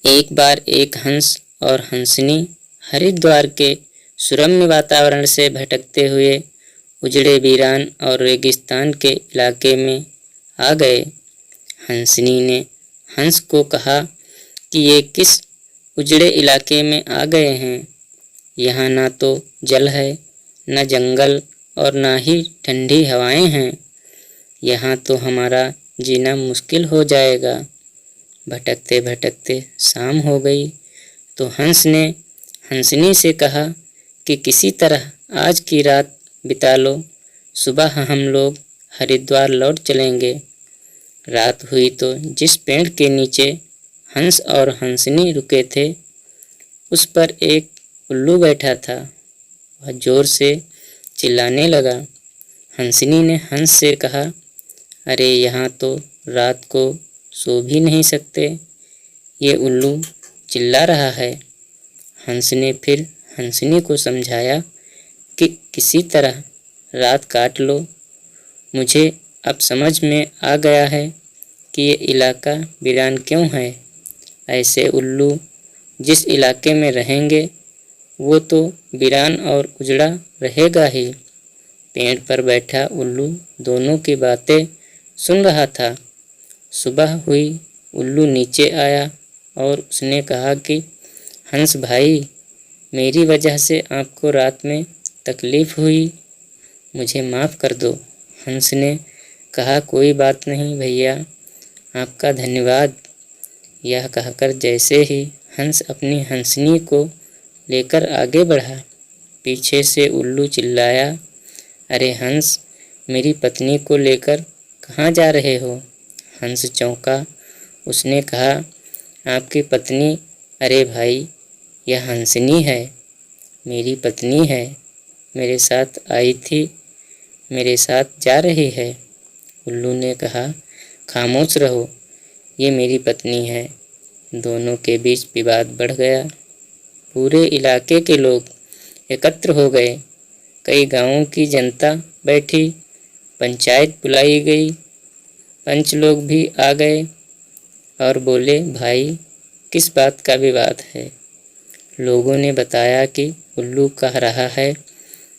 एक बार एक हंस और हंसनी हरिद्वार के सुरम्य वातावरण से भटकते हुए उजड़े वीरान और रेगिस्तान के इलाके में आ गए। हंसनी ने हंस को कहा कि ये किस उजड़े इलाके में आ गए हैं। यहाँ ना तो जल है, न जंगल और ना ही ठंडी हवाएं हैं। यहाँ तो हमारा जीना मुश्किल हो जाएगा। भटकते भटकते शाम हो गई तो हंस ने हंसनी से कहा कि किसी तरह आज की रात बिता लो, सुबह हम लोग हरिद्वार लौट चलेंगे। रात हुई तो जिस पेड़ के नीचे हंस और हंसनी रुके थे उस पर एक उल्लू बैठा था। वह जोर से चिल्लाने लगा। हंसनी ने हंस से कहा, अरे यहाँ तो रात को सो भी नहीं सकते, ये उल्लू चिल्ला रहा है। हंस ने फिर हंसनी को समझाया कि किसी तरह रात काट लो। मुझे अब समझ में आ गया है कि ये इलाका वीरान क्यों है। ऐसे उल्लू जिस इलाके में रहेंगे वो तो वीरान और उजड़ा रहेगा ही। पेड़ पर बैठा उल्लू दोनों की बातें सुन रहा था। सुबह हुई, उल्लू नीचे आया और उसने कहा कि हंस भाई, मेरी वजह से आपको रात में तकलीफ़ हुई, मुझे माफ़ कर दो। हंस ने कहा, कोई बात नहीं भैया, आपका धन्यवाद। यह कहकर जैसे ही हंस अपनी हंसनी को लेकर आगे बढ़ा, पीछे से उल्लू चिल्लाया, अरे हंस, मेरी पत्नी को लेकर कहाँ जा रहे हो। हंस चौंका। उसने कहा, आपकी पत्नी? अरे भाई, यह हंसनी है, मेरी पत्नी है, मेरे साथ आई थी, मेरे साथ जा रही है। उल्लू ने कहा, खामोश रहो, ये मेरी पत्नी है। दोनों के बीच विवाद बढ़ गया। पूरे इलाके के लोग एकत्र हो गए। कई गांवों की जनता बैठी, पंचायत बुलाई गई, पंच लोग भी आ गए और बोले, भाई किस बात का विवाद है। लोगों ने बताया कि उल्लू कह रहा है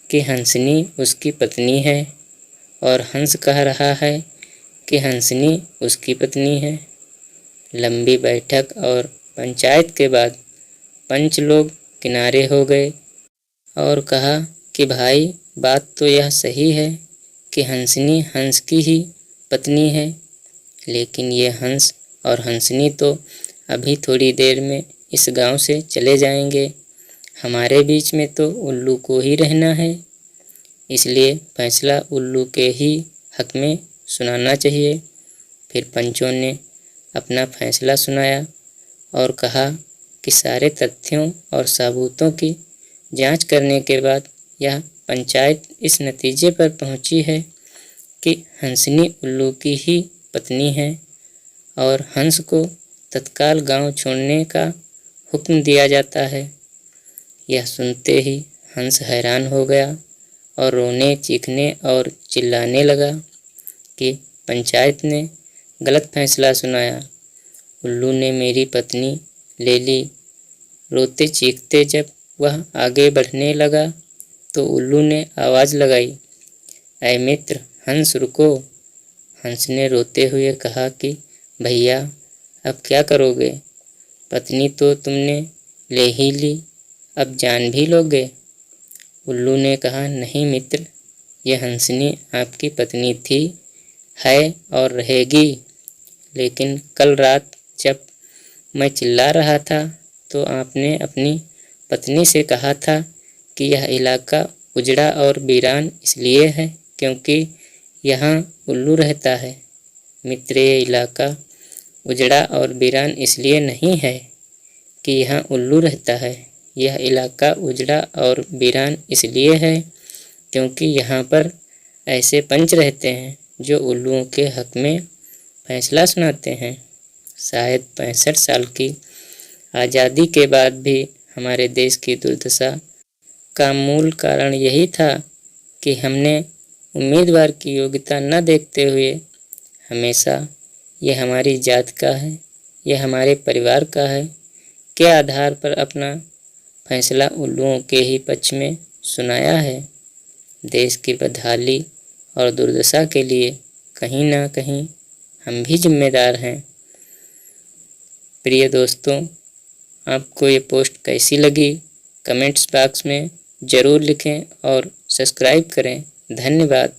कि हंसनी उसकी पत्नी है और हंस कह रहा है कि हंसनी उसकी पत्नी है। लंबी बैठक और पंचायत के बाद पंच लोग किनारे हो गए और कहा कि भाई, बात तो यह सही है कि हंसनी हंस की ही पत्नी है, लेकिन ये हंस और हंसनी तो अभी थोड़ी देर में इस गांव से चले जाएंगे। हमारे बीच में तो उल्लू को ही रहना है, इसलिए फैसला उल्लू के ही हक में सुनाना चाहिए। फिर पंचों ने अपना फैसला सुनाया और कहा कि सारे तथ्यों और सबूतों की जांच करने के बाद यह पंचायत इस नतीजे पर पहुंची है कि हंसनी उल्लू की ही पत्नी है और हंस को तत्काल गांव छोड़ने का हुक्म दिया जाता है। यह सुनते ही हंस हैरान हो गया और रोने, चीखने और चिल्लाने लगा कि पंचायत ने गलत फैसला सुनाया। उल्लू ने मेरी पत्नी ले ली। रोते चीखते जब वह आगे बढ़ने लगा तो उल्लू ने आवाज़ लगाई, ऐ मित्र हंस, रुको। हंस ने रोते हुए कहा कि भैया, अब क्या करोगे? पत्नी तो तुमने ले ही ली, अब जान भी लोगे। उल्लू ने कहा, नहीं मित्र, यह हंसनी आपकी पत्नी थी, है और रहेगी, लेकिन कल रात जब मैं चिल्ला रहा था तो आपने अपनी पत्नी से कहा था कि यह इलाका उजड़ा और वीरान इसलिए है क्योंकि यहाँ उल्लू रहता है। मित्र, ये इलाका उजड़ा और वीरान इसलिए नहीं है कि यहाँ उल्लू रहता है, यह इलाका उजड़ा और वीरान इसलिए है क्योंकि यहाँ पर ऐसे पंच रहते हैं जो उल्लुओं के हक में फैसला सुनाते हैं। शायद 65 साल की आज़ादी के बाद भी हमारे देश की दुर्दशा का मूल कारण यही था कि हमने उम्मीदवार की योग्यता न देखते हुए हमेशा ये हमारी जात का है, यह हमारे परिवार का है, के आधार पर अपना फैसला उल्लुओं के ही पक्ष में सुनाया है। देश की बदहाली और दुर्दशा के लिए कहीं ना कहीं हम भी जिम्मेदार हैं। प्रिय दोस्तों, आपको ये पोस्ट कैसी लगी कमेंट्स बॉक्स में ज़रूर लिखें और सब्सक्राइब करें। धन्यवाद।